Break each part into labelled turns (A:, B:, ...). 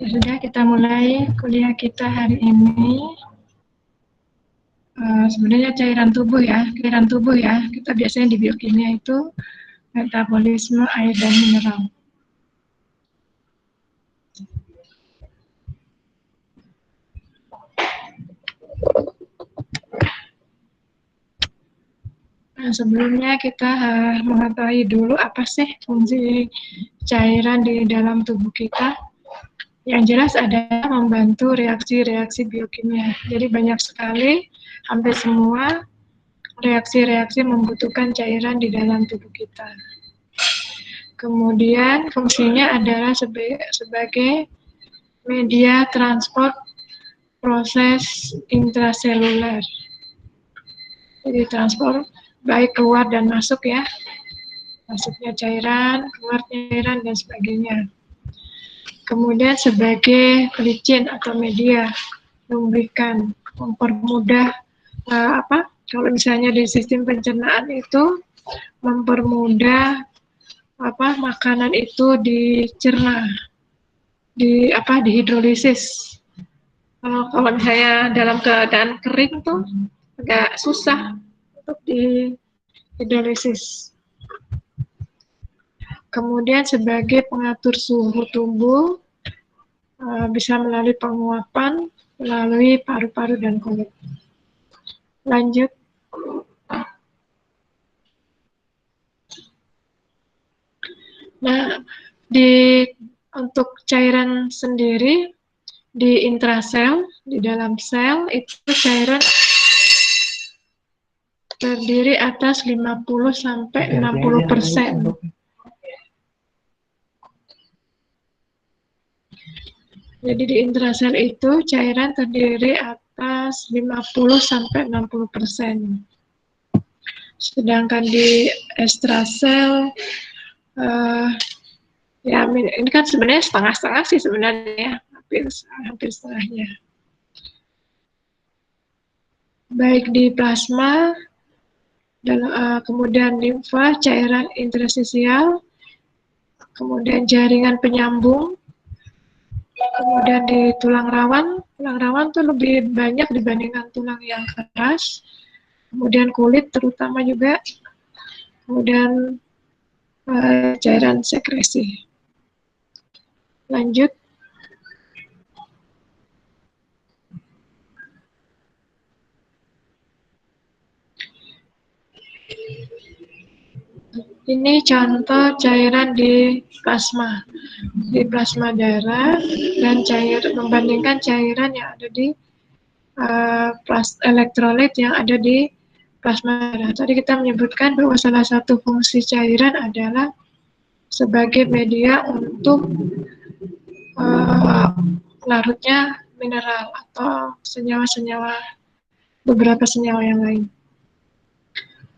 A: Ya sudah, kita mulai kuliah kita hari ini. Sebenarnya cairan tubuh ya. Kita biasanya di biokimia itu metabolisme air dan mineral. Nah, sebelumnya kita mengetahui dulu apa sih fungsi cairan di dalam tubuh kita. Yang jelas adalah membantu reaksi-reaksi biokimia. Jadi banyak sekali, hampir semua reaksi-reaksi membutuhkan cairan di dalam tubuh kita. Kemudian fungsinya adalah sebagai media transport proses intraseluler. Jadi transport baik keluar dan masuk ya. Masuknya cairan, keluar cairan dan sebagainya. Kemudian sebagai pelicin atau media memberikan, mempermudah kalau misalnya di sistem pencernaan itu mempermudah makanan itu dicerna, dihidrolisis. Kalau misalnya dalam keadaan kering tuh agak susah untuk dihidrolisis. Kemudian sebagai pengatur suhu tubuh bisa melalui penguapan, melalui paru-paru dan kulit. Lanjut. Nah, untuk cairan sendiri di intrasel, di dalam sel itu cairan terdiri atas 50 sampai 60%. Jadi di intrasel itu cairan terdiri atas 50 sampai 60%. Sedangkan di ekstrasel ya ini kan sebenarnya setengah-setengah sih sebenarnya, hampir setengahnya. Baik di plasma, kemudian limfa, cairan interstisial, kemudian jaringan penyambung, kemudian di tulang rawan tuh lebih banyak dibandingkan tulang yang keras, kemudian kulit terutama juga, kemudian cairan sekresi. Lanjut. Ini contoh cairan di plasma darah dan membandingkan cairan yang ada di elektrolit yang ada di plasma darah. Tadi kita menyebutkan bahwa salah satu fungsi cairan adalah sebagai media untuk larutnya mineral atau beberapa senyawa yang lain.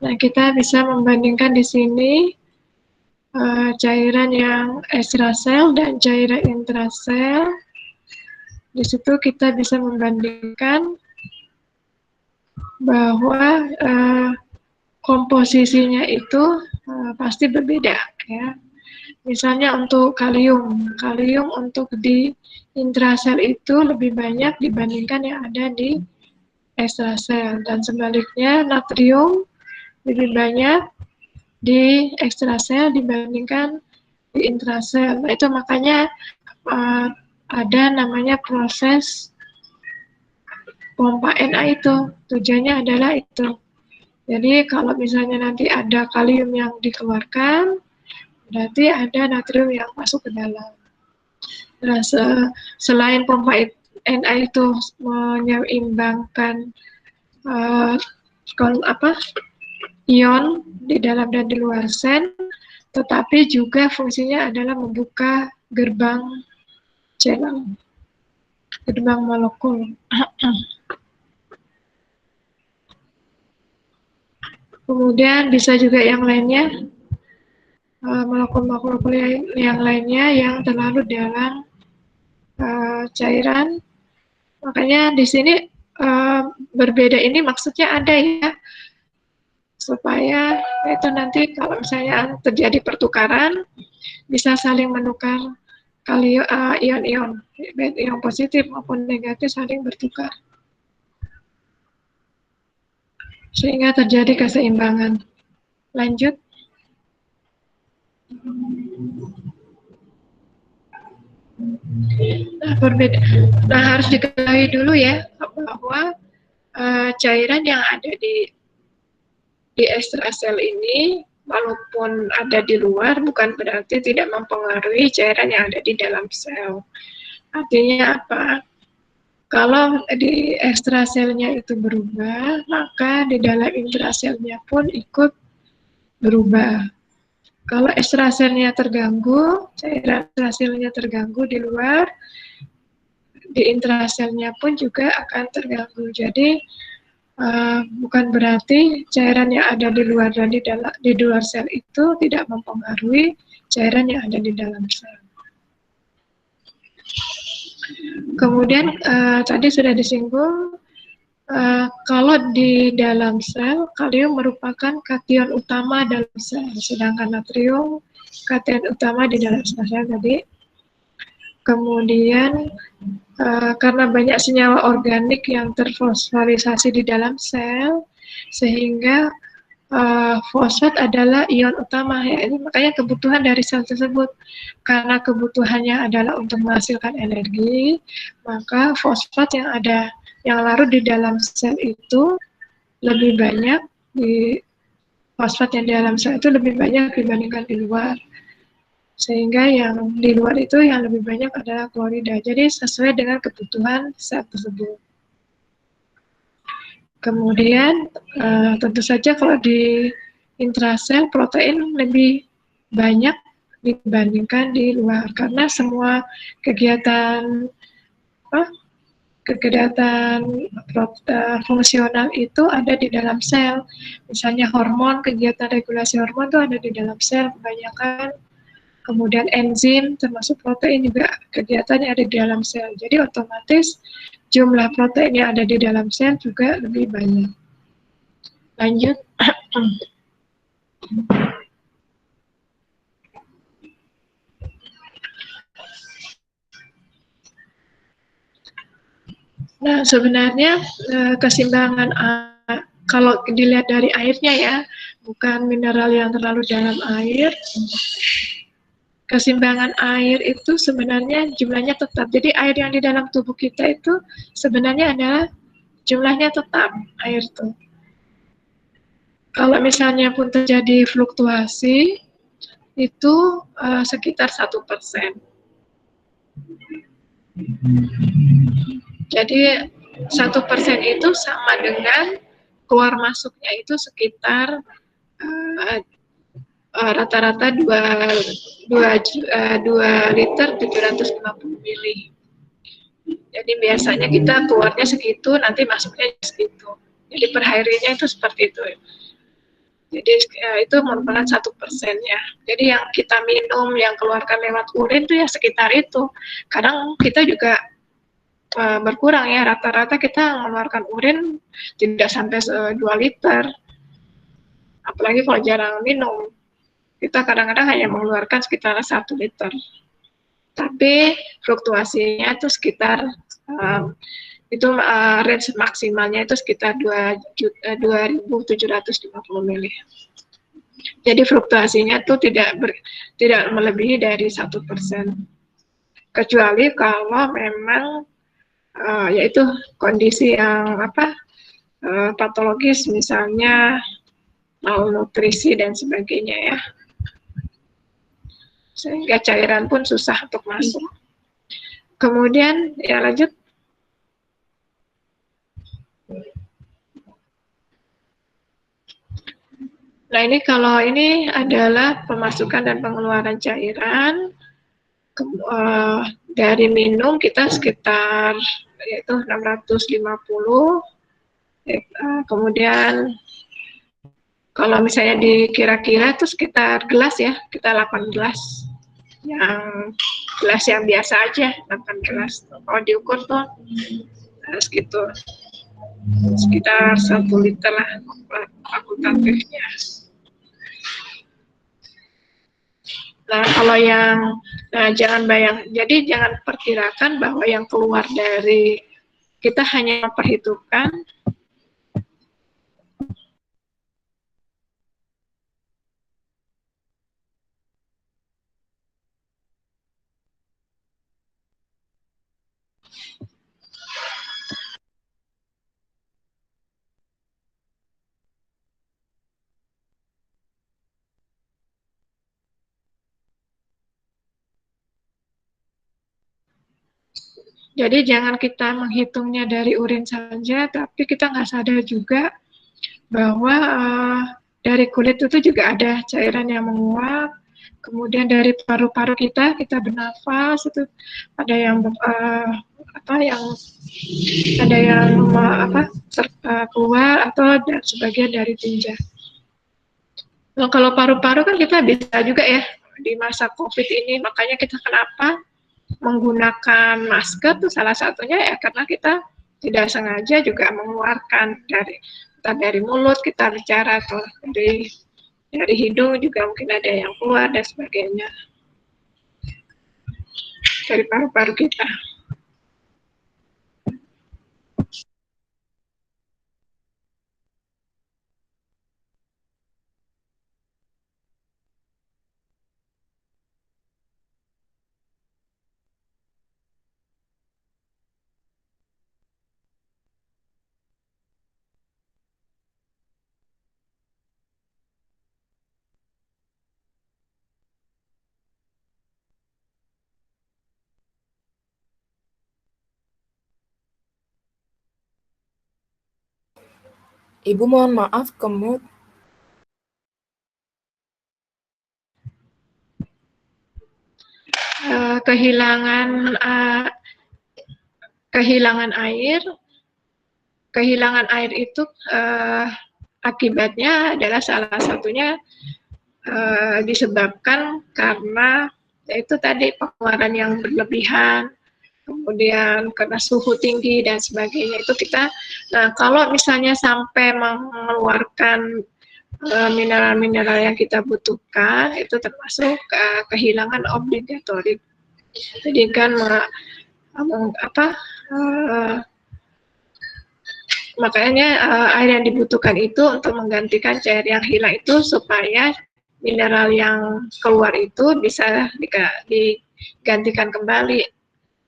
A: Nah, kita bisa membandingkan di sini cairan yang ekstrasel dan cairan intrasel. Di situ kita bisa membandingkan bahwa komposisinya itu pasti berbeda ya. Misalnya untuk kalium untuk di intrasel itu lebih banyak dibandingkan yang ada di ekstrasel, dan sebaliknya natrium lebih banyak di ekstrasel dibandingkan di intrasel. Nah, itu makanya ada namanya proses pompa Na itu. Tujuannya adalah itu. Jadi kalau misalnya nanti ada kalium yang dikeluarkan, berarti ada natrium yang masuk ke dalam. Nah, selain pompa Na itu menyeimbangkan ion di dalam dan di luar sel, tetapi juga fungsinya adalah membuka gerbang molekul. Kemudian bisa juga yang lainnya, molekul-molekul yang lainnya yang terlarut dalam cairan. Makanya di sini berbeda ini maksudnya ada ya, supaya itu nanti kalau misalnya terjadi pertukaran bisa saling menukar kalium ion-ion baik ion positif maupun negatif saling bertukar sehingga terjadi keseimbangan. Lanjut. Nah, harus diketahui dulu ya bahwa cairan yang ada di ekstrasel ini walaupun ada di luar bukan berarti tidak mempengaruhi cairan yang ada di dalam sel. Artinya apa? Kalau di ekstraselnya itu berubah, maka di dalam intraselnya pun ikut berubah. Kalau ekstraselnya terganggu, cairan ekstraselnya terganggu di luar, di intraselnya pun juga akan terganggu. Jadi bukan berarti cairan yang ada di luar dan di luar sel itu tidak mempengaruhi cairan yang ada di dalam sel. Kemudian tadi sudah disinggung kalau di dalam sel kalium merupakan kation utama dalam sel, sedangkan natrium kation utama di dalam sel tadi. Kemudian karena banyak senyawa organik yang terfosforisasi di dalam sel, sehingga fosfat adalah ion utama ya. Ini makanya kebutuhan dari sel tersebut. Karena kebutuhannya adalah untuk menghasilkan energi, maka fosfat yang larut di dalam sel itu lebih banyak fosfat yang di dalam sel itu lebih banyak dibandingkan di luar. Sehingga yang di luar itu yang lebih banyak adalah klorida. Jadi sesuai dengan kebutuhan sel tersebut. Kemudian tentu saja kalau di intrasel protein lebih banyak dibandingkan di luar karena semua kegiatan fungsional itu ada di dalam sel. Misalnya hormon, kegiatan regulasi hormon itu ada di dalam sel kebanyakan. Kemudian enzim termasuk protein juga kegiatannya ada di dalam sel. Jadi otomatis jumlah protein yang ada di dalam sel juga lebih banyak. Lanjut. Nah, sebenarnya keseimbangan kalau dilihat dari airnya ya, bukan mineral yang terlalu dalam air. Keseimbangan air itu sebenarnya jumlahnya tetap. Jadi air yang di dalam tubuh kita itu sebenarnya adalah jumlahnya tetap air itu. Kalau misalnya pun terjadi fluktuasi itu sekitar 1%. Jadi 1% itu sama dengan keluar masuknya itu sekitar rata-rata 2 liter 750 mili. Jadi biasanya kita keluarnya segitu, nanti masuknya segitu. Jadi per harinya itu seperti itu. Jadi itu merupakan 1% ya. Jadi yang kita minum, yang keluarkan lewat urin itu ya sekitar itu. Kadang kita juga berkurang ya, rata-rata kita mengeluarkan urin tidak sampai 2 liter. Apalagi kalau jarang minum, kita kadang-kadang hanya mengeluarkan sekitar 1 liter. Tapi fluktuasinya itu sekitar range maksimalnya itu sekitar 2.750 mili. Jadi fluktuasinya itu tidak melebihi dari 1%. Kecuali kalau memang yaitu kondisi yang patologis, misalnya malnutrisi dan sebagainya ya, sehingga cairan pun susah untuk masuk. Kemudian ya lanjut. Nah ini kalau ini adalah pemasukan dan pengeluaran cairan. Dari minum kita sekitar yaitu 650. Kemudian kalau misalnya dikira-kira itu sekitar gelas ya, kita 8 gelas. Yang gelas yang biasa aja, 8 gelas. Kalau diukur tuh segitu. Sekitar 1 liter lah fakultatifnya. Nah, kalau yang jadi jangan perkirakan bahwa yang keluar dari kita hanya memperhitungkan jadi jangan kita menghitungnya dari urin saja, tapi kita nggak sadar juga bahwa dari kulit itu juga ada cairan yang menguap. Kemudian dari paru-paru kita bernafas itu ada yang apa yang ada yang keluar atau sebagian dari tinja. Nah, kalau paru-paru kan kita bisa juga ya di masa COVID ini, makanya kita kenapa menggunakan masker tuh salah satunya ya karena kita tidak sengaja juga mengeluarkan dari mulut kita bicara atau dari hidung juga mungkin ada yang keluar dan sebagainya dari paru-paru kita.
B: Ibu mohon maaf, kemut.
A: Kehilangan air itu akibatnya adalah salah satunya disebabkan karena yaitu tadi pengeluaran yang berlebihan, kemudian karena suhu tinggi dan sebagainya itu kita. Nah, kalau misalnya sampai mengeluarkan mineral-mineral yang kita butuhkan itu termasuk kehilangan obligatorik. Jadi kan makanya air yang dibutuhkan itu untuk menggantikan cair yang hilang itu supaya mineral yang keluar itu bisa digantikan kembali.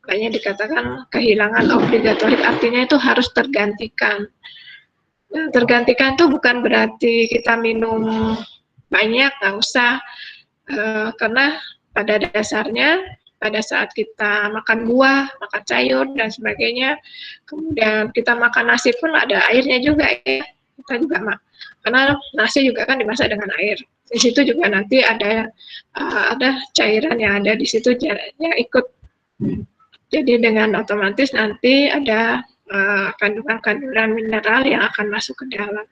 A: Makanya dikatakan kehilangan obligatorik, artinya itu harus tergantikan. Nah, tergantikan itu bukan berarti kita minum banyak, nggak usah. Karena pada dasarnya pada saat kita makan buah, makan sayur dan sebagainya, kemudian kita makan nasi pun ada airnya juga ya. Kita juga karena nasi juga kan dimasak dengan air. Di situ juga nanti ada cairan yang ada di situ yang ikut. Jadi dengan otomatis nanti ada kandungan-kandungan mineral yang akan masuk ke dalam.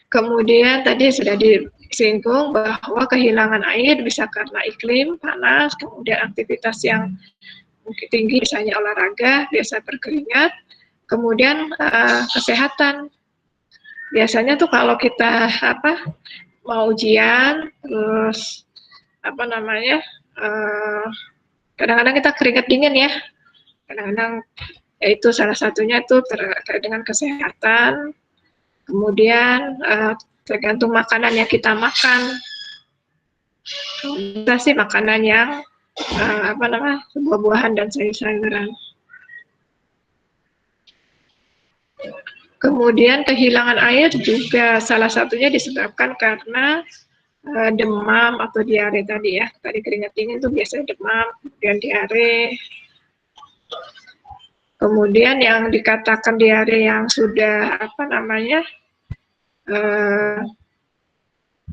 A: Kemudian tadi sudah disinggung bahwa kehilangan air bisa karena iklim, panas, kemudian aktivitas yang mungkin tinggi, misalnya olahraga, biasa berkeringat, kemudian kesehatan. Biasanya tuh kalau kita mau ujian, terus kadang-kadang kita keringat dingin ya, kadang-kadang yaitu salah satunya itu terkait dengan kesehatan. Kemudian tergantung makanan yang kita makan. Kita sih makanan yang buah-buahan dan sayur-sayuran. Kemudian kehilangan air juga salah satunya disebabkan karena demam atau diare tadi ya. Tadi keringat dingin itu biasanya demam, kemudian diare. Kemudian yang dikatakan diare yang sudah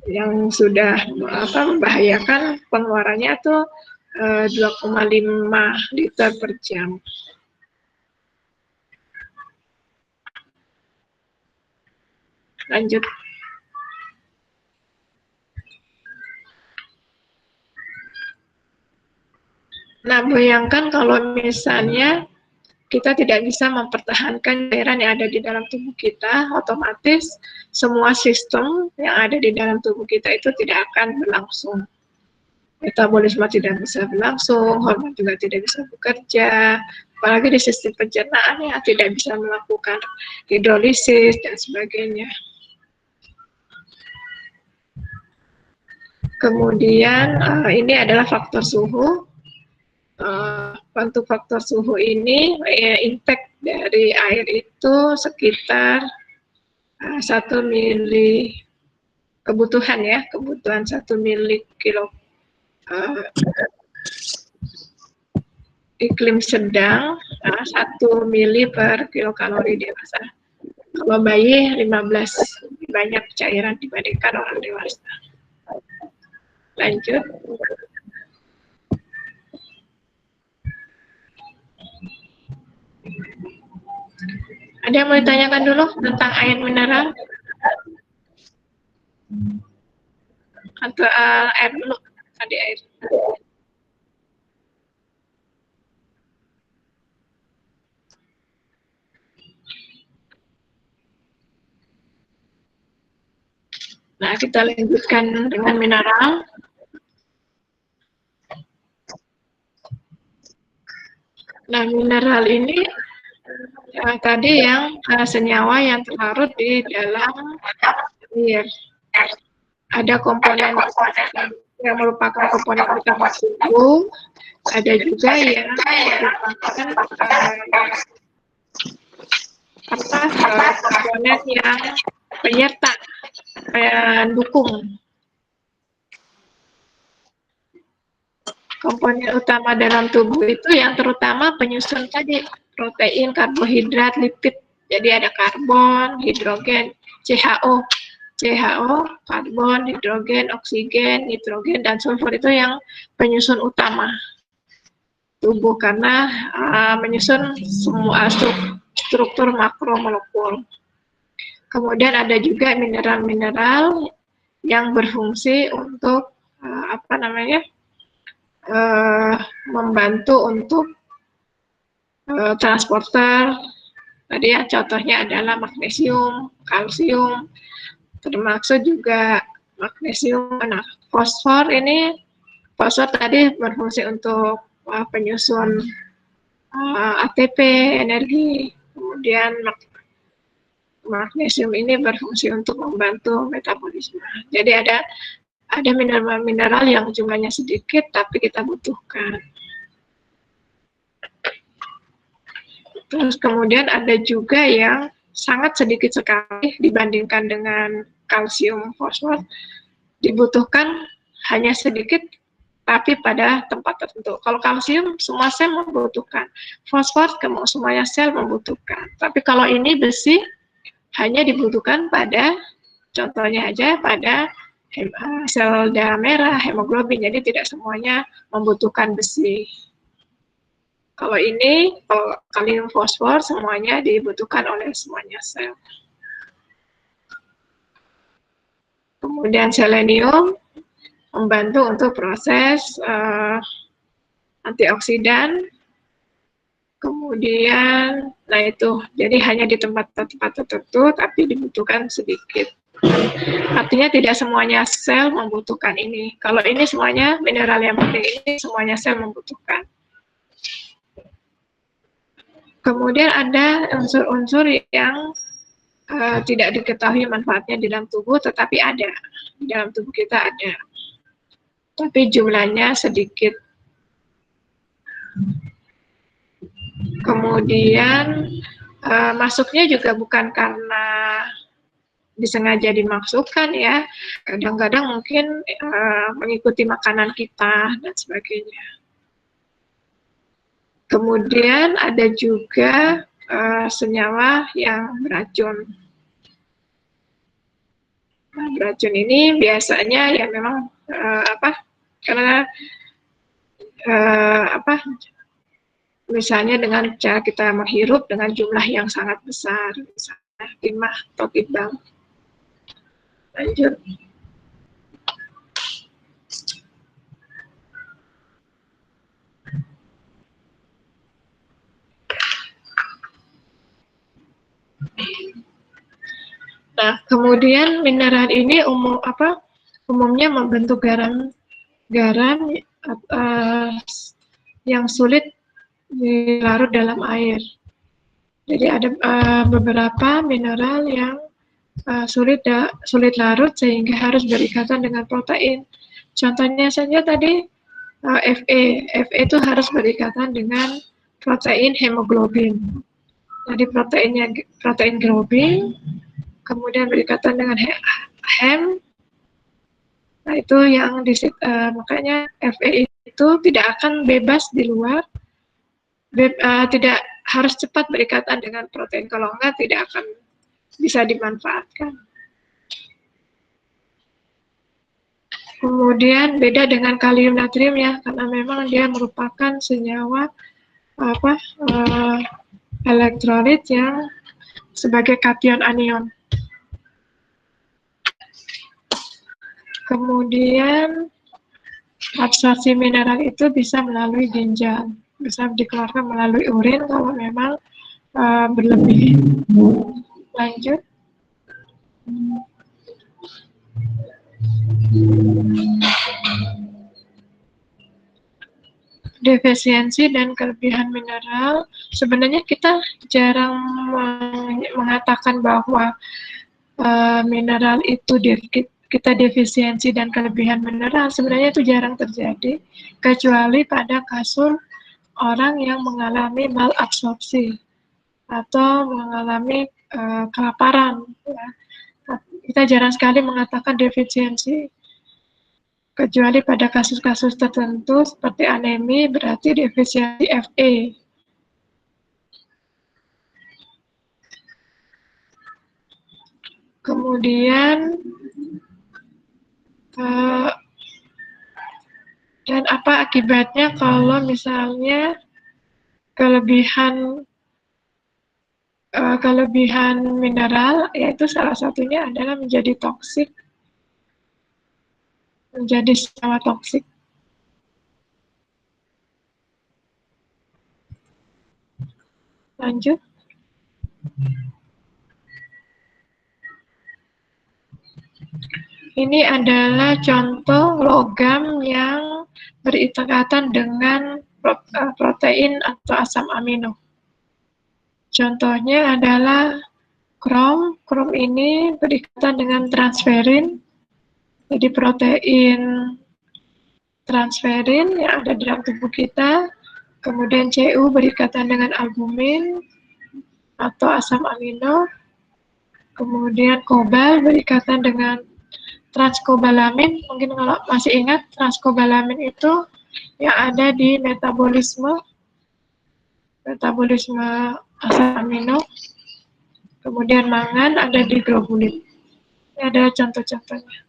A: yang sudah membahayakan pengeluarannya tuh 2,5 liter per jam. Lanjut. Nah, bayangkan kalau misalnya kita tidak bisa mempertahankan cairan yang ada di dalam tubuh kita, otomatis semua sistem yang ada di dalam tubuh kita itu tidak akan berlangsung. Metabolisme tidak bisa berlangsung, hormon juga tidak bisa bekerja, apalagi di sistem pencernaan yang tidak bisa melakukan hidrolisis dan sebagainya. Kemudian ini adalah faktor suhu. Untuk faktor suhu ini impact dari air itu sekitar 1 mili kebutuhan 1 mili kilo iklim sedang 1 mili per kilokalori dewasa. Kalau bayi 15 lebih banyak cairan dibandingkan orang dewasa. Lanjut. Ada yang mau ditanyakan dulu tentang air mineral? Atau air dulu? Tadi air. Nah, kita lanjutkan dengan mineral. Nah, mineral ini tadi yang senyawa yang terlarut di dalam air. Ada komponen yang merupakan komponen utama tubuh, ada juga yang merupakan komponen yang penyerta, pendukung. Komponen utama dalam tubuh itu yang terutama penyusun tadi, protein, karbohidrat, lipid. Jadi ada karbon, hidrogen, CHO, karbon, hidrogen, oksigen, nitrogen, dan sulfur itu yang penyusun utama tubuh karena menyusun semua struktur makromolekul. Kemudian ada juga mineral-mineral yang berfungsi untuk membantu untuk transporter. Tadi ya contohnya adalah magnesium, kalsium, termasuk juga magnesium. Nah, fosfor tadi berfungsi untuk penyusun ATP, energi. Kemudian magnesium ini berfungsi untuk membantu metabolisme. Jadi ada mineral-mineral yang jumlahnya sedikit tapi kita butuhkan. Terus kemudian ada juga yang sangat sedikit sekali dibandingkan dengan kalsium, fosfor, dibutuhkan hanya sedikit tapi pada tempat tertentu. Kalau kalsium semua sel membutuhkan, fosfor semuanya sel membutuhkan. Tapi kalau ini besi hanya dibutuhkan pada, contohnya aja pada sel darah merah, hemoglobin, jadi tidak semuanya membutuhkan besi. Kalau kalium fosfor semuanya dibutuhkan oleh semuanya sel. Kemudian selenium membantu untuk proses antioksidan. Kemudian, nah itu, jadi hanya di tempat-tempat tertentu tapi dibutuhkan sedikit. Artinya tidak semuanya sel membutuhkan ini. Kalau ini semuanya mineral yang penting ini semuanya sel membutuhkan. Kemudian ada unsur-unsur yang tidak diketahui manfaatnya di dalam tubuh, tetapi ada. Di dalam tubuh kita ada. Tapi jumlahnya sedikit. Kemudian masuknya juga bukan karena disengaja dimasukkan ya. Kadang-kadang mungkin mengikuti makanan kita dan sebagainya. Kemudian ada juga senyawa yang beracun. Nah, beracun ini biasanya ya memang karena misalnya dengan cara kita menghirup dengan jumlah yang sangat besar, misalnya timah atau tibang. Lanjut. Nah, kemudian mineral ini umumnya membentuk garam yang sulit dilarut dalam air. Jadi ada beberapa mineral yang sulit larut sehingga harus berikatan dengan protein. Contohnya saja tadi Fe itu harus berikatan dengan protein hemoglobin. Jadi protein globin, kemudian berikatan dengan hem. Nah itu yang makanya Fe itu tidak akan bebas di luar, tidak harus cepat berikatan dengan protein, kalau enggak tidak akan bisa dimanfaatkan. Kemudian beda dengan kalium natrium ya, karena memang dia merupakan senyawa elektrolit yang sebagai kation anion. Kemudian absorpsi mineral itu bisa melalui ginjal, bisa dikeluarkan melalui urin kalau memang berlebih. Lanjut. Defisiensi dan kelebihan mineral, sebenarnya kita jarang mengatakan bahwa mineral itu kita defisiensi dan kelebihan mineral, sebenarnya itu jarang terjadi, kecuali pada kasus orang yang mengalami malabsorpsi atau mengalami kelaparan. Ya. Kita jarang sekali mengatakan defisiensi, kecuali pada kasus-kasus tertentu seperti anemi, berarti defisiensi Fe. Kemudian dan apa akibatnya kalau misalnya kelebihan mineral, yaitu salah satunya adalah menjadi toksik, menjadi senyawa toksik. Lanjut. Ini adalah contoh logam yang berikatan dengan protein atau asam amino. Contohnya adalah krom. Krom ini berikatan dengan transferin. Jadi protein transferin yang ada di dalam tubuh kita. Kemudian Cu berikatan dengan albumin atau asam amino. Kemudian kobal berikatan dengan transkobalamin. Mungkin kalau masih ingat, transkobalamin itu yang ada di metabolisme asam amino. Kemudian mangan ada di globulin. Ini ada contoh-contohnya.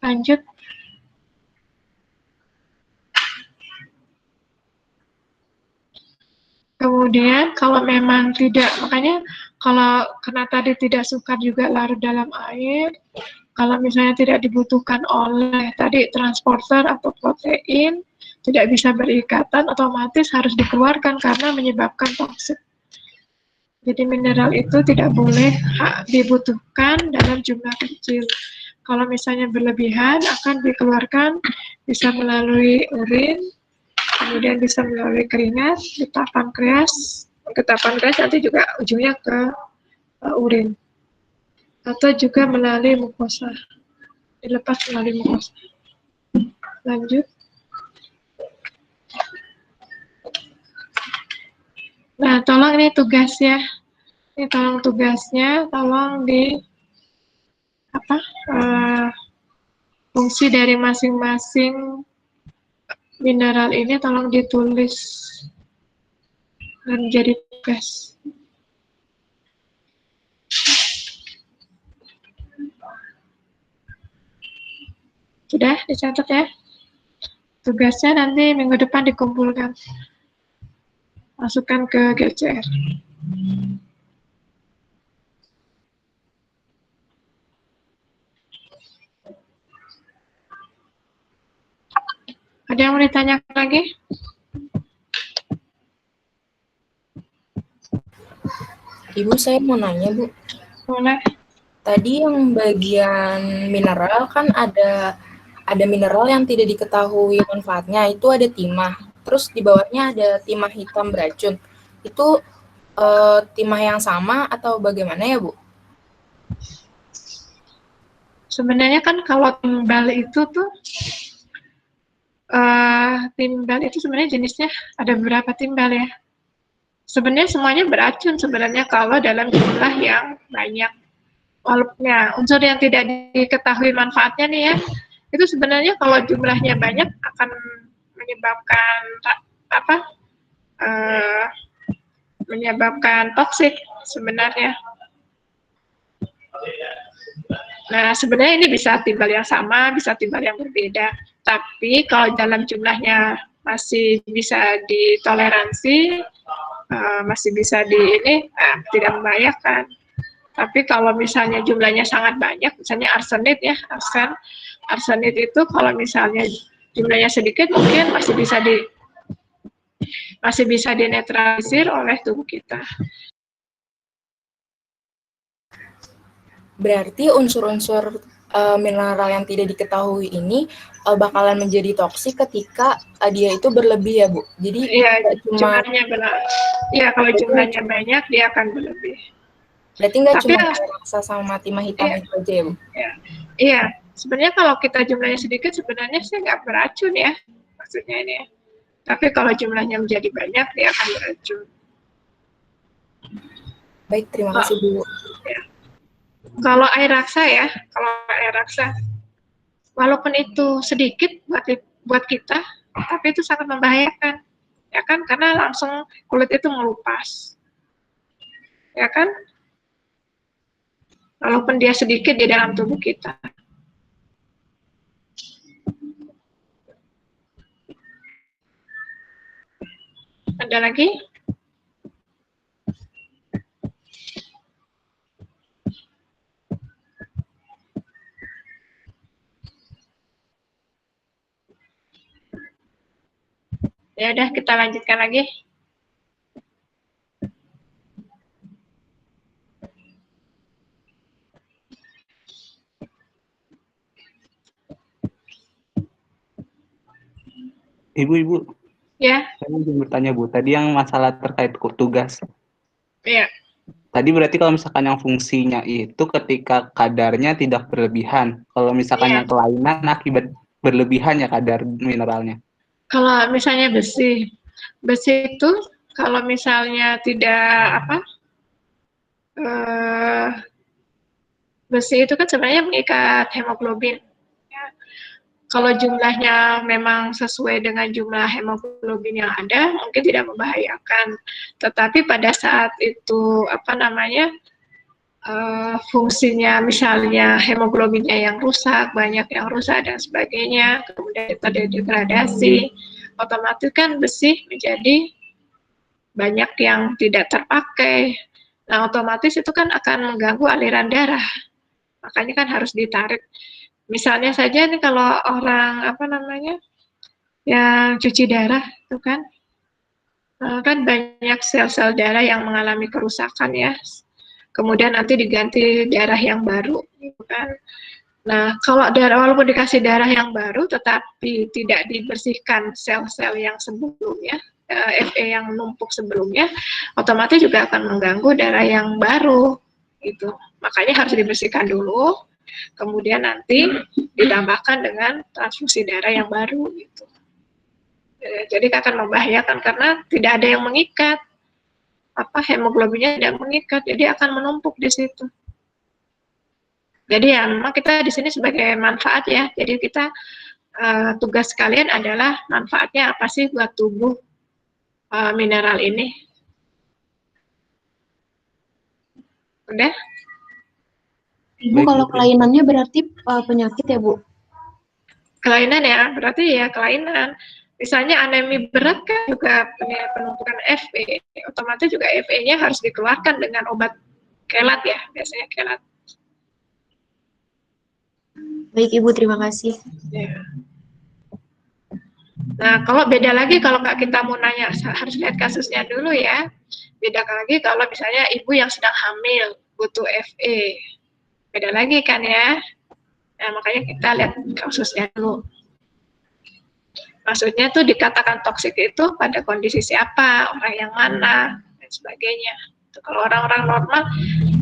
A: Lanjut. Kemudian kalau memang tidak, makanya kalau karena tadi tidak sukar juga larut dalam air, kalau misalnya tidak dibutuhkan oleh tadi transporter atau protein, tidak bisa berikatan, otomatis harus dikeluarkan karena menyebabkan toksik. Jadi mineral itu tidak boleh dibutuhkan dalam jumlah kecil. Kalau misalnya berlebihan akan dikeluarkan bisa melalui urin, kemudian bisa melalui keringat, getah pankreas. Getah pankreas nanti juga ujungnya ke urin. Atau juga melalui mukosa. Dilepas melalui mukosa. Lanjut. Nah, tolong ini tugas ya. Ini tolong tugasnya, tolong di fungsi dari masing-masing mineral ini tolong ditulis dan jadi tugas. Sudah dicatat ya. Tugasnya nanti minggu depan dikumpulkan. Masukkan ke GCR. Ada yang mau ditanyakan lagi?
B: Ibu, saya mau nanya, Bu.
A: Boleh.
B: Tadi yang bagian mineral kan ada mineral yang tidak diketahui manfaatnya, itu ada timah. Terus di bawahnya ada timah hitam beracun. Itu timah yang sama atau bagaimana ya, Bu?
A: Sebenarnya kan kalau timbal itu sebenarnya jenisnya ada beberapa timbal ya. Sebenarnya semuanya beracun sebenarnya kalau dalam jumlah yang banyak. Walaupun ya, unsur yang tidak diketahui manfaatnya nih ya, itu sebenarnya kalau jumlahnya banyak akan menyebabkan apa? Uh, menyebabkan toksik sebenarnya. Nah, sebenarnya ini bisa timbal yang sama, bisa timbal yang berbeda. Tapi kalau dalam jumlahnya masih bisa ditoleransi, masih bisa tidak membahayakan. Tapi kalau misalnya jumlahnya sangat banyak, misalnya arsenit ya, arsenit itu kalau misalnya jumlahnya sedikit mungkin masih bisa dinetralisir oleh tubuh kita.
B: Berarti unsur-unsur mineral yang tidak diketahui ini bakalan menjadi toksik ketika dia itu berlebih ya, Bu. Jadi
A: ya, jumlahnya benar. Ya, kalau jumlahnya banyak dia akan berlebih.
B: Berarti nggak cuma rasa sama timah hitam itu aja ya, Bu?
A: Iya, sebenarnya kalau kita jumlahnya sedikit sebenarnya sih nggak beracun ya, maksudnya ini ya. Tapi kalau jumlahnya menjadi banyak dia akan beracun.
B: Baik, terima kasih Bu.
A: Ya. Kalau air raksa, walaupun itu sedikit buat kita, tapi itu sangat membahayakan, ya kan? Karena langsung kulit itu melupas, ya kan? Walaupun dia sedikit di dalam tubuh kita. Ada lagi? Ya udah, kita lanjutkan lagi.
C: Ibu.
A: Ya.
C: Saya ingin bertanya, Bu. Tadi yang masalah terkait tugas.
A: Iya.
C: Tadi berarti kalau misalkan yang fungsinya itu ketika kadarnya tidak berlebihan. Kalau misalkan yang kelainan akibat berlebihan ya kadar mineralnya.
A: Kalau misalnya besi itu kalau misalnya tidak besi itu kan sebenarnya mengikat hemoglobin. Ya. Kalau jumlahnya memang sesuai dengan jumlah hemoglobin yang ada, mungkin tidak membahayakan. Tetapi pada saat itu fungsinya misalnya hemoglobinnya yang rusak, banyak yang rusak dan sebagainya, kemudian terdegradasi, otomatis kan besi menjadi banyak yang tidak terpakai. Nah, otomatis itu kan akan mengganggu aliran darah. Makanya kan harus ditarik. Misalnya saja nih kalau orang yang cuci darah itu kan banyak sel-sel darah yang mengalami kerusakan ya. Kemudian nanti diganti darah yang baru gitu kan. Nah, kalau walaupun dikasih darah yang baru tetapi tidak dibersihkan sel-sel yang sebelumnya, Fe yang numpuk sebelumnya, otomatis juga akan mengganggu darah yang baru gitu. Makanya harus dibersihkan dulu, kemudian nanti ditambahkan dengan transfusi darah yang baru gitu. Jadi akan membahayakan karena tidak ada yang mengikat, hemoglobinnya tidak mengikat, jadi akan menumpuk di situ. Jadi ya memang kita di sini sebagai manfaat ya. Jadi kita tugas kalian adalah manfaatnya apa sih buat tubuh mineral ini. Udah?
D: Ibu, kalau kelainannya berarti penyakit ya, Bu?
A: Kelainan ya, berarti ya kelainan. Misalnya anemi berat kan juga penumpukan Fe, otomatis juga Fe-nya harus dikeluarkan dengan obat kelat ya, biasanya kelat.
D: Baik Ibu, terima kasih.
A: Ya. Nah, kalau beda lagi kalau Kak kita mau nanya, harus lihat kasusnya dulu ya. Bedakan lagi kalau misalnya ibu yang sedang hamil butuh FE. Beda lagi kan ya. Nah, makanya kita lihat kasusnya dulu. Maksudnya tuh dikatakan toksik itu pada kondisi siapa, orang yang mana, dan sebagainya. Kalau orang-orang normal,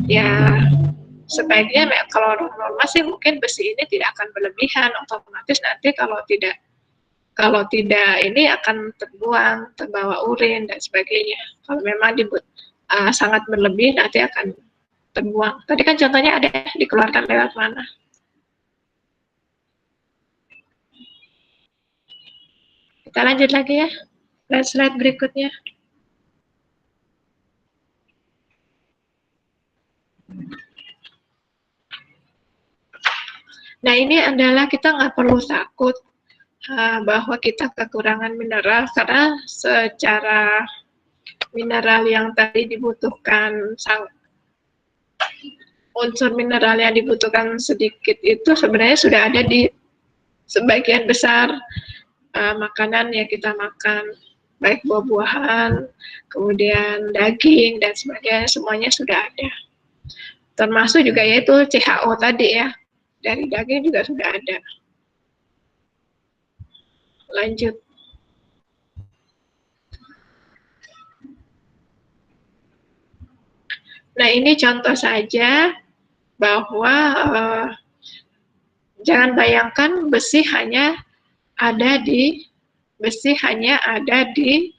A: ya sebaiknya kalau orang normal sih mungkin besi ini tidak akan berlebihan, otomatis nanti kalau tidak ini akan terbuang, terbawa urin dan sebagainya. Kalau memang sangat berlebih nanti akan terbuang. Tadi kan contohnya ada dikeluarkan lewat mana? Kita lanjut lagi ya. Slide berikutnya. Nah, ini adalah kita nggak perlu takut bahwa kita kekurangan mineral, karena secara mineral yang tadi dibutuhkan, unsur mineral yang dibutuhkan sedikit itu sebenarnya sudah ada di sebagian besar makanan yang kita makan, baik buah-buahan, kemudian daging, dan sebagainya, semuanya sudah ada. Termasuk juga yaitu CHO tadi ya, dari daging juga sudah ada. Lanjut. Nah, ini contoh saja bahwa jangan bayangkan besi hanya ada di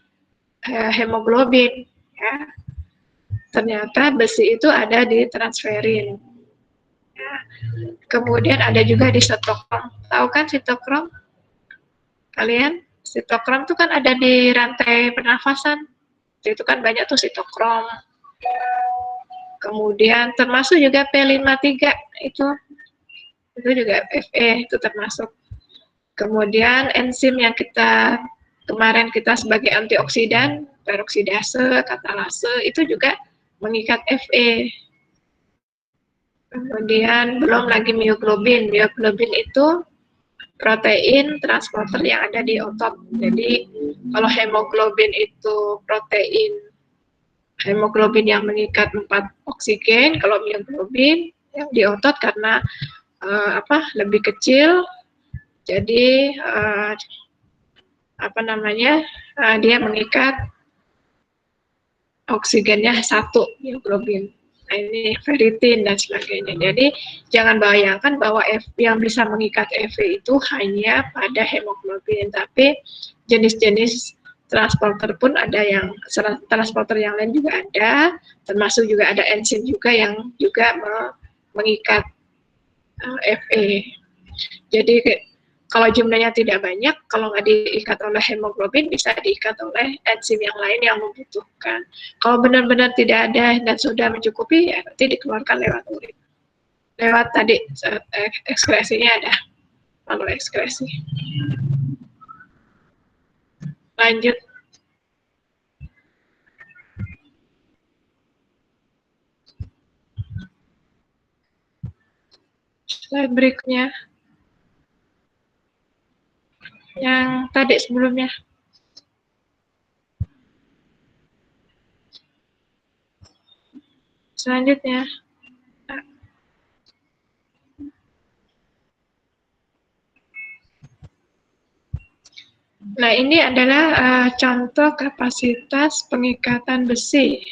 A: hemoglobin. Ya. Ternyata besi itu ada di transferin. Ya. Kemudian ada juga di sitokrom. Tahu kan sitokrom? Kalian? Sitokrom itu kan ada di rantai pernafasan. Itu kan banyak tuh sitokrom. Kemudian termasuk juga P53 itu juga Fe itu termasuk. Kemudian enzim yang kemarin kita sebagai antioksidan, peroksidase, katalase, itu juga mengikat Fe. Kemudian belum lagi mioglobin. Mioglobin itu protein transporter yang ada di otot. Jadi kalau hemoglobin itu protein hemoglobin yang mengikat 4 oksigen, kalau mioglobin yang di otot karena lebih kecil, jadi dia mengikat oksigennya 1 mioglobin. Nah, ini ferritin dan sebagainya. Jadi jangan bayangkan bahwa yang bisa mengikat Fe itu hanya pada hemoglobin, tapi jenis-jenis transporter pun ada, yang transporter yang lain juga ada, termasuk juga ada enzim juga yang juga mengikat Fe. Jadi kalau jumlahnya tidak banyak, kalau nggak diikat oleh hemoglobin, bisa diikat oleh enzim yang lain yang membutuhkan. Kalau benar-benar tidak ada dan sudah mencukupi, ya nanti dikeluarkan lewat urin. Lewat tadi ekskresinya ada, lalu ekskresi. Lanjut. Slide berikutnya. Yang tadi sebelumnya. Selanjutnya. Nah, ini adalah contoh kapasitas pengikatan besi.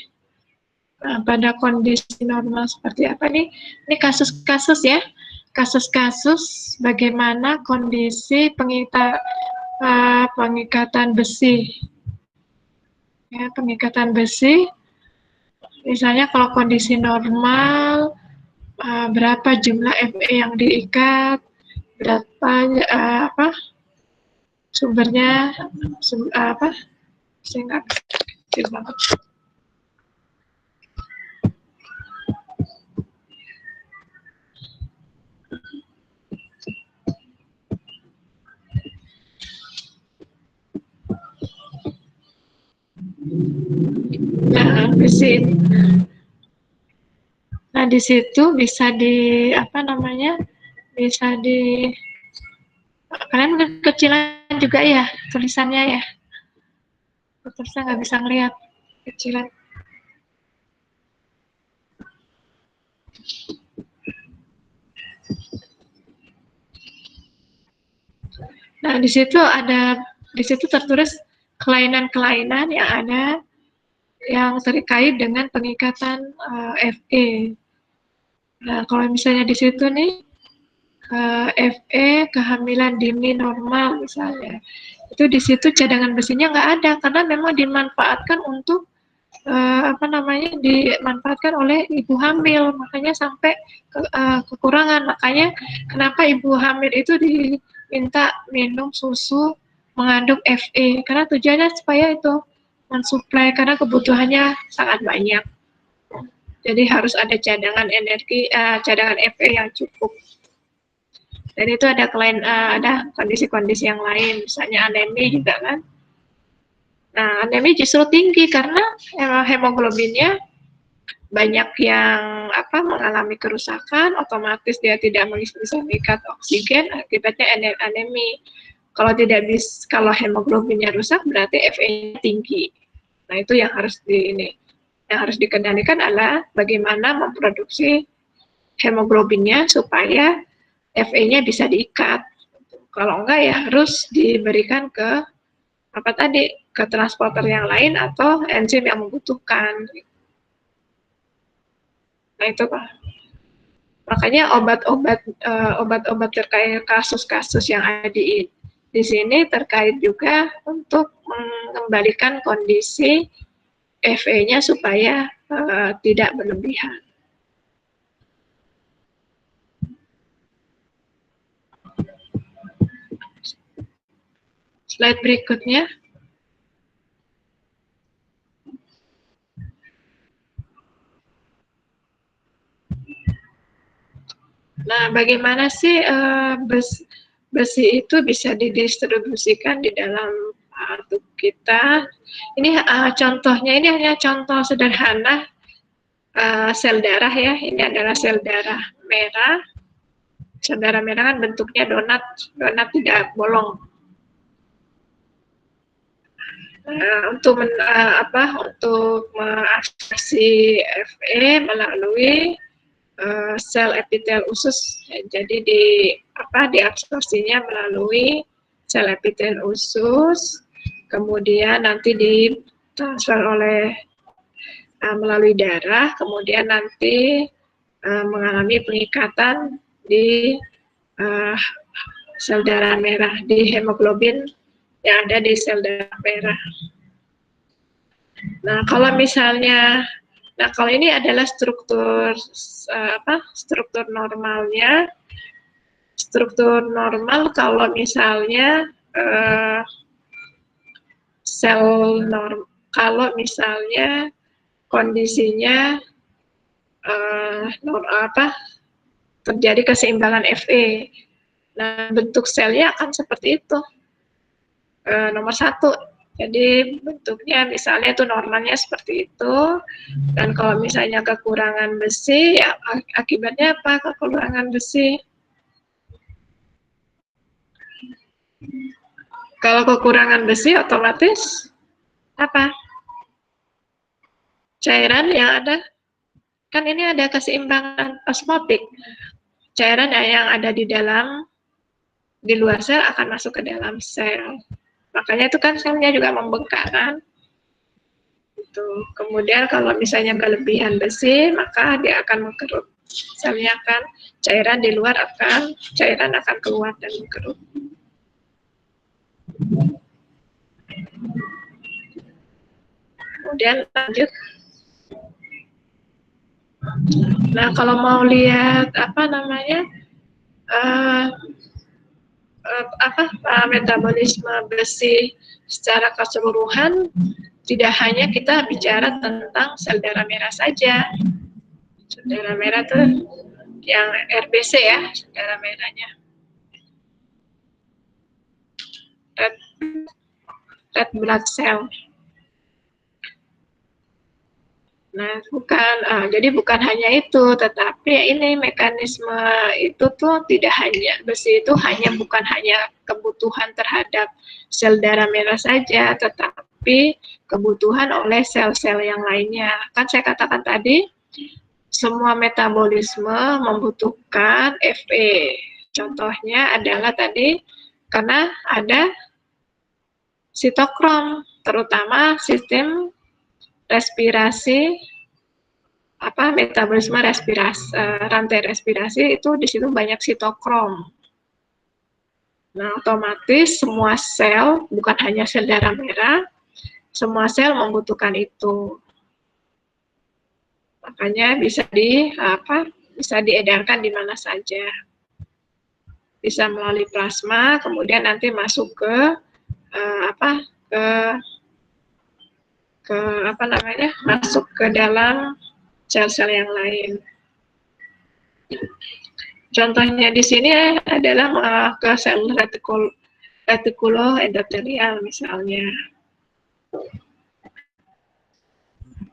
A: Nah, pada kondisi normal seperti apa nih? Ini kasus-kasus ya. Kasus-kasus bagaimana kondisi pengikatan besi. Ya, pengikatan besi. Misalnya kalau kondisi normal, berapa jumlah Fe yang diikat, berapa sumbernya, saya nggak kecil banget. Nah, besi. Nah, di situ bisa bisa kalian mungkin kecilan juga ya tulisannya ya. Terus saya nggak bisa ngelihat kecilan. Nah, di situ tertulis kelainan-kelainan yang ada yang terkait dengan pengikatan FE. Nah, kalau misalnya di situ nih FE kehamilan dini normal misalnya, itu di situ cadangan besinya nggak ada karena memang dimanfaatkan untuk dimanfaatkan oleh ibu hamil, makanya sampai kekurangan. Makanya kenapa ibu hamil itu diminta minum susu mengandung FE, karena tujuannya supaya itu mensuplai karena kebutuhannya sangat banyak. Jadi harus ada cadangan energi, cadangan FE yang cukup. Dan itu ada kondisi-kondisi yang lain, misalnya anemi juga kan. Nah, anemi justru tinggi karena hemoglobinnya banyak yang mengalami kerusakan, otomatis dia tidak bisa mengikat oksigen, akibatnya anemi. Kalau hemoglobinnya rusak berarti FE-nya tinggi. Nah, itu yang harus dikendalikan adalah bagaimana memproduksi hemoglobinnya supaya FE-nya bisa diikat. Kalau enggak ya harus diberikan ke ke transporter yang lain atau enzim yang membutuhkan. Nah itu Pak. Makanya obat-obat terkait kasus-kasus yang ada di sini terkait juga untuk mengembalikan kondisi FE-nya supaya tidak berlebihan. Slide berikutnya. Nah, bagaimana sih besi itu bisa didistribusikan di dalam tubuh kita? Ini contohnya, ini hanya contoh sederhana sel darah ya. Ini adalah sel darah merah. Sel darah merah kan bentuknya donat tidak bolong. Untuk mengakses FE melalui sel epitel usus. Jadi diabsorpsinya melalui sel epitel usus, kemudian nanti ditransfer melalui darah, kemudian nanti mengalami pengikatan di sel darah merah, di hemoglobin yang ada di sel darah merah. Nah, kalau ini adalah struktur normalnya. Struktur normal kalau misalnya kalau misalnya kondisinya terjadi keseimbangan FE. Nah, bentuk selnya akan seperti itu. Nomor 1, jadi bentuknya misalnya itu normalnya seperti itu, dan kalau misalnya kekurangan besi, ya akibatnya apa kekurangan besi? Kalau kekurangan besi otomatis apa? Cairan yang ada, kan ini ada keseimbangan osmotik, cairan yang ada di luar sel akan masuk ke dalam sel. Makanya itu kan selnya juga membengkak kan. Itu. Kemudian kalau misalnya kelebihan besi, maka dia akan mengkerut. Selnya akan cairan akan keluar dan mengkerut. Kemudian lanjut. Nah, kalau mau lihat metabolisme besi secara keseluruhan, tidak hanya kita bicara tentang sel darah merah saja. Sel darah merah itu yang RBC ya, sel darah merahnya. Red blood cell. Nah, jadi bukan hanya itu, tetapi ini mekanisme itu tuh bukan hanya kebutuhan terhadap sel darah merah saja, tetapi kebutuhan oleh sel-sel yang lainnya. Kan saya katakan tadi, semua metabolisme membutuhkan FE. Contohnya adalah tadi karena ada sitokrom, terutama sistem respirasi, metabolisme respirasi, rantai respirasi itu di situ banyak sitokrom. Nah, otomatis semua sel, bukan hanya sel darah merah, semua sel membutuhkan itu. Makanya bisa diedarkan di mana saja. Bisa melalui plasma, kemudian nanti masuk ke masuk ke dalam sel-sel yang lain. Contohnya di sini adalah ke sel retikuloendotelial misalnya.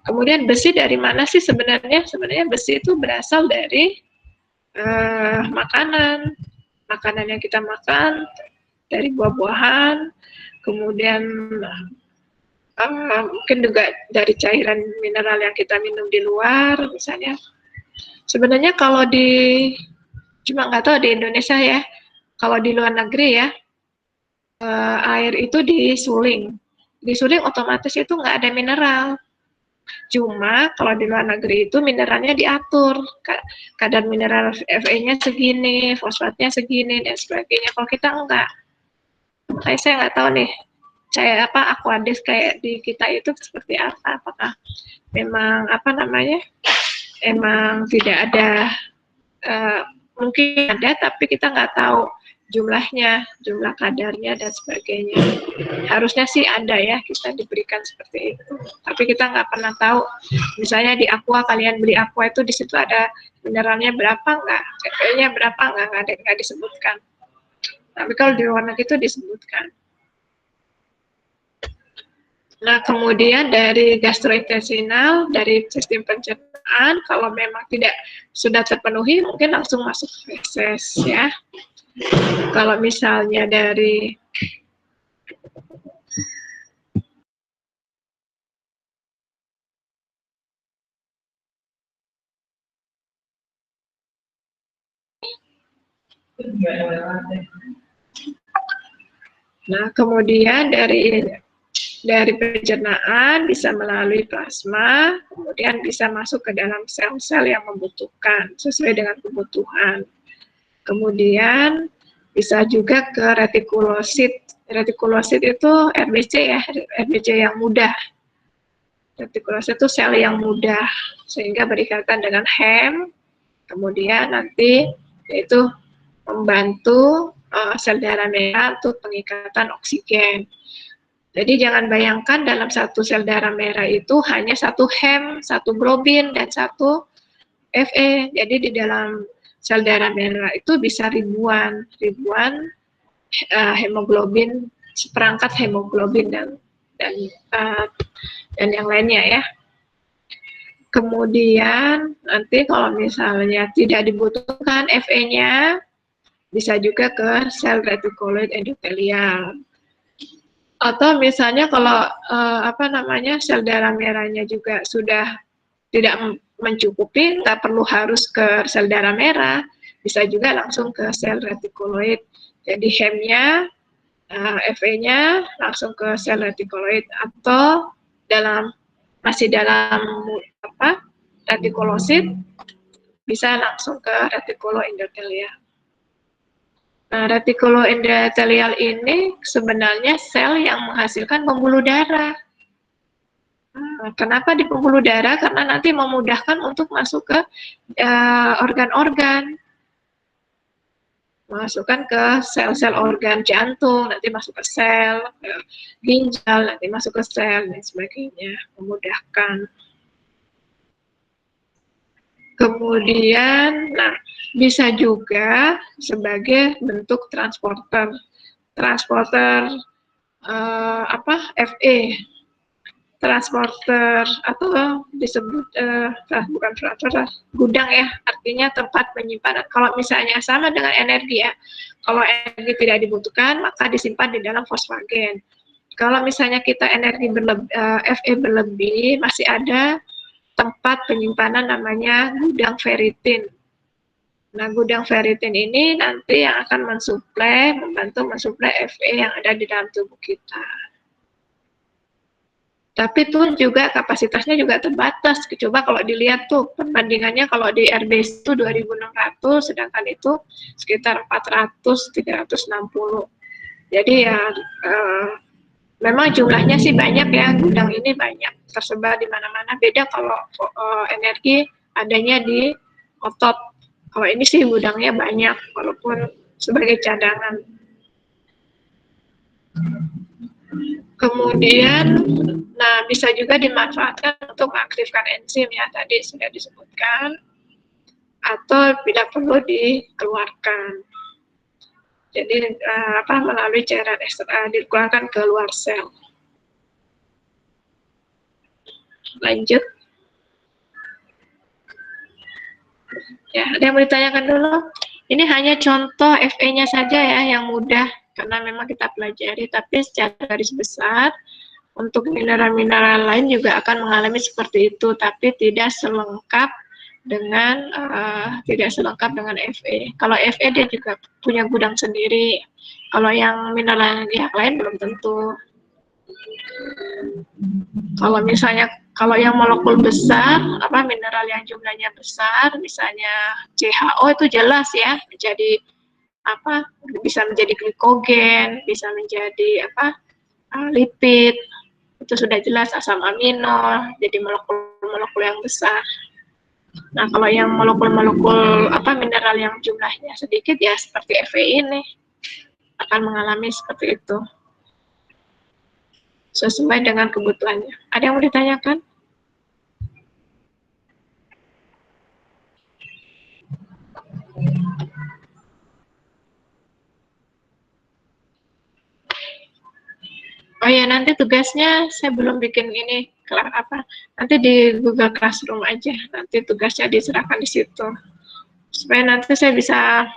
A: Kemudian besi dari mana sih sebenarnya? Sebenarnya besi itu berasal dari makanan yang kita makan, dari buah-buahan, kemudian mungkin juga dari cairan mineral yang kita minum di luar misalnya. Sebenarnya kalau cuma nggak tahu di Indonesia ya, kalau di luar negeri ya, air itu disuling otomatis itu nggak ada mineral. Cuma kalau di luar negeri itu mineralnya diatur, kadar mineral Fe-nya segini, fosfatnya segini dan sebagainya. Kalau kita enggak, saya nggak tahu nih, Aquadis kayak di kita itu seperti apa? Apakah memang emang tidak ada, mungkin ada tapi kita nggak tahu jumlahnya, jumlah kadarnya dan sebagainya. Harusnya sih ada ya, kita diberikan seperti itu. Tapi kita nggak pernah tahu. Misalnya di Aqua, kalian beli Aqua itu di situ ada mineralnya berapa nggak, Fe-nya berapa nggak disebutkan. Tapi kalau di luar negeri itu disebutkan. Nah, kemudian dari gastrointestinal, dari sistem pencernaan, kalau memang tidak sudah terpenuhi, mungkin langsung masuk feses ya. Kalau misalnya dari kemudian dari pencernaan bisa melalui plasma, kemudian bisa masuk ke dalam sel-sel yang membutuhkan sesuai dengan kebutuhan. Kemudian bisa juga ke retikulosit. Retikulosit itu RBC ya, RBC yang mudah. Retikulosit itu sel yang mudah, sehingga berikatan dengan hem, kemudian nanti yaitu membantu sel darah merah untuk pengikatan oksigen. Jadi jangan bayangkan dalam satu sel darah merah itu hanya satu hem, satu globin, dan satu Fe. Jadi di dalam sel darah merah itu bisa ribuan hemoglobin, seperangkat hemoglobin dan yang lainnya ya. Kemudian nanti kalau misalnya tidak dibutuhkan Fe-nya, bisa juga ke sel retikuloid endotelial. Atau misalnya kalau sel darah merahnya juga sudah tidak mencukupi, nggak perlu harus ke sel darah merah, bisa juga langsung ke sel retikuloid. Jadi hemnya, Fe-nya langsung ke sel retikuloid, atau masih dalam retikulosit bisa langsung ke retikuloendotelial. Nah, retikuloendotelial ini sebenarnya sel yang menghasilkan pembuluh darah. Kenapa di pembuluh darah? Karena nanti memudahkan untuk masuk ke organ-organ. Masukkan ke sel-sel organ jantung, nanti masuk ke sel ginjal, nanti masuk ke sel, dan sebagainya. Memudahkan. Kemudian, bisa juga sebagai bentuk transporter Fe, transporter atau disebut bukan transporter, gudang ya, artinya tempat penyimpanan. Kalau misalnya sama dengan energi ya, kalau energi tidak dibutuhkan maka disimpan di dalam fosfagen. Kalau misalnya kita energi Fe berlebih, masih ada tempat penyimpanan namanya gudang ferritin. Nah, gudang ferritin ini nanti yang akan membantu mensuplai Fe yang ada di dalam tubuh kita. Tapi itu juga kapasitasnya juga terbatas. Coba kalau dilihat tuh perbandingannya kalau di RBC itu 2.600, sedangkan itu sekitar 400-360. Jadi ya memang jumlahnya sih banyak ya, gudang ini banyak tersebar di mana-mana. Beda kalau energi adanya di otot. Kalau ini sih gudangnya banyak, walaupun sebagai cadangan. Kemudian, nah bisa juga dimanfaatkan untuk mengaktifkan enzim ya, tadi sudah disebutkan, atau bila perlu dikeluarkan. Jadi melalui cairan dikeluarkan ke luar sel. Lanjut. Ya, ada yang mau ditanyakan dulu? Ini hanya contoh Fe-nya saja ya yang mudah, karena memang kita pelajari, tapi secara garis besar untuk mineral-mineral lain juga akan mengalami seperti itu, tapi tidak selengkap dengan Fe. Kalau Fe dia juga punya gudang sendiri. Kalau yang mineral yang lain belum tentu. Kalau misalnya yang molekul besar, mineral yang jumlahnya besar, misalnya CHO itu jelas ya, bisa menjadi glikogen, bisa menjadi lipid, itu sudah jelas asam amino, jadi molekul-molekul yang besar. Nah, kalau yang molekul-molekul mineral yang jumlahnya sedikit ya seperti Fe ini akan mengalami seperti itu. Sesuai dengan kebutuhannya. Ada yang mau ditanyakan? Oh ya, nanti tugasnya saya belum bikin ini nanti di Google Classroom aja, nanti tugasnya diserahkan di situ supaya nanti saya bisa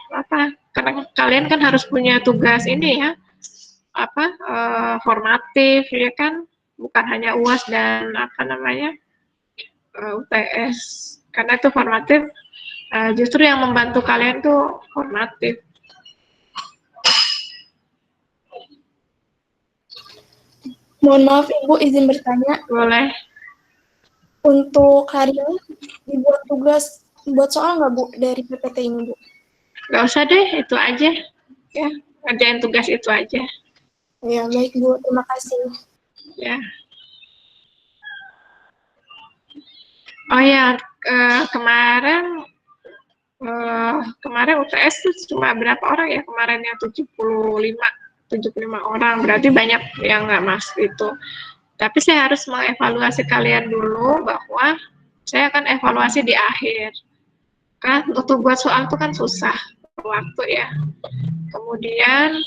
A: karena kalian kan harus punya tugas ini ya, formatif ya kan, bukan hanya UAS dan UTS, karena itu formatif, justru yang membantu kalian tuh formatif.
E: Mohon maaf Ibu, izin bertanya.
A: Boleh.
E: Untuk hari ini dibuat tugas, buat soal nggak Bu dari PPT ini Bu?
A: Nggak usah deh, itu aja. Ya, kerjain tugas itu aja.
E: Ya, baik Bu, terima kasih.
A: Ya. Oh ya, kemarin UTS tuh cuma berapa orang ya kemarin yang 75 orang, berarti banyak yang nggak masuk itu. Tapi saya harus mengevaluasi kalian dulu, bahwa saya akan evaluasi di akhir. Kan untuk buat soal itu kan susah waktu ya. Kemudian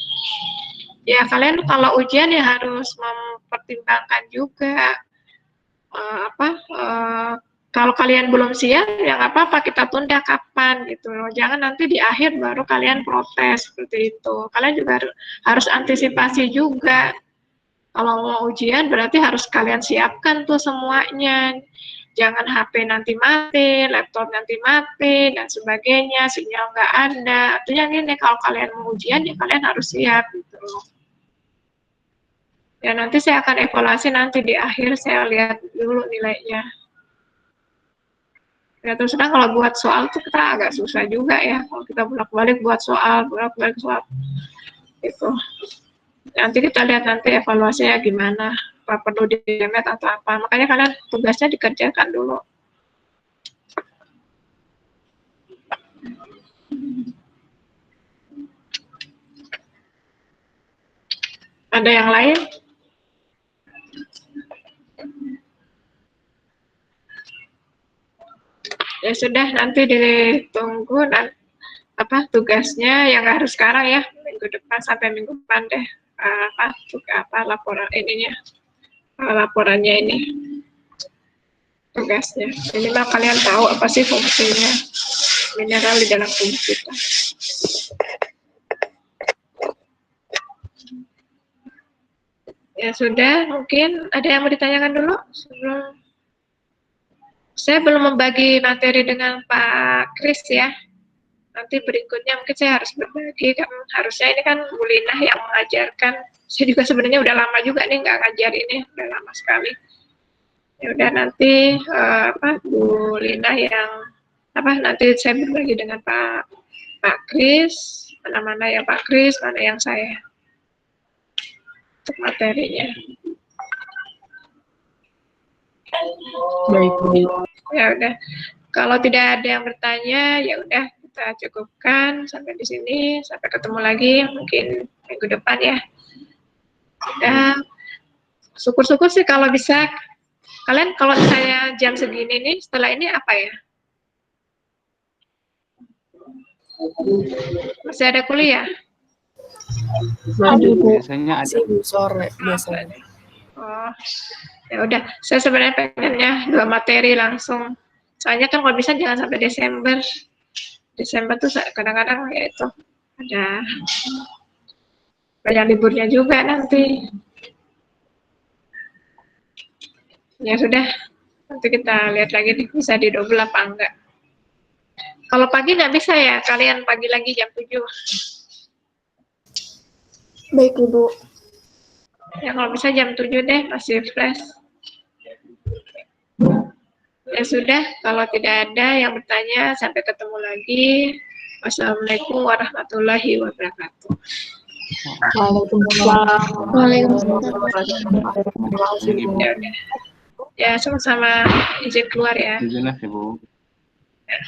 A: ya kalian kalau ujian ya harus mempertimbangkan juga kalau kalian belum siap ya nggak apa-apa, kita tunda kapan gitu. Jangan nanti di akhir baru kalian protes seperti itu. Kalian juga harus antisipasi juga. Kalau mau ujian berarti harus kalian siapkan tuh semuanya. Jangan HP nanti mati, laptop nanti mati, dan sebagainya, sinyal nggak ada. Artinya gini, kalau kalian mau ujian ya kalian harus siap gitu. Ya nanti saya akan evaluasi nanti di akhir, saya lihat dulu nilainya. Ya terus terang kalau buat soal tuh kita agak susah juga ya, kalau kita bolak-balik buat soal, itu. Nanti kita lihat nanti evaluasinya gimana, apa perlu di-remet atau apa. Makanya kalian tugasnya dikerjakan dulu. Ada yang lain? Ya sudah, nanti ditunggu tugasnya yang harus sekarang ya, minggu depan sampai minggu depan deh, laporan ininya, laporannya ini, tugasnya. Minimal kalian tahu apa sih fungsinya mineral di dalam tubuh kita. Ya sudah, mungkin ada yang mau ditanyakan dulu sebelum. Saya belum membagi materi dengan Pak Kris ya. nanti berikutnya mungkin saya harus berbagi, kan harusnya ini kan Bu Lina yang mengajarkan. Saya juga sebenarnya udah lama juga nih nggak ngajar ini, udah lama sekali. Ya udah nanti Bu Lina yang nanti saya berbagi dengan Pak Kris, mana yang Pak Kris, mana yang saya untuk materinya.
B: Baik, Bu.
A: Ya udah. Kalau tidak ada yang bertanya, ya udah kita cukupkan sampai di sini. Sampai ketemu lagi mungkin minggu depan ya. Udah. Syukur-syukur sih kalau bisa. Kalian kalau saya jam segini nih, setelah ini apa ya? Masih ada kuliah?
C: Biasanya ada.
B: Sore biasanya.
A: Oh, ya udah. Saya sebenarnya pengennya 2 materi langsung. Soalnya kan kalau bisa jangan sampai Desember. Desember tuh kadang-kadang ya itu ada banyak liburnya juga nanti. Ya sudah, nanti kita lihat lagi nih, bisa didouble apa enggak. Kalau pagi nggak bisa ya, kalian pagi lagi jam 7.
E: Baik, Ibu.
A: Ya kalau bisa jam 7 deh, masih fresh. Ya sudah, kalau tidak ada yang bertanya, sampai ketemu lagi. Wassalamualaikum warahmatullahi wabarakatuh.
D: Waalaikumsalam.
A: Ya udah. Ya, sama-sama izin keluar ya.
C: Izin lah, Bu.
A: Ya.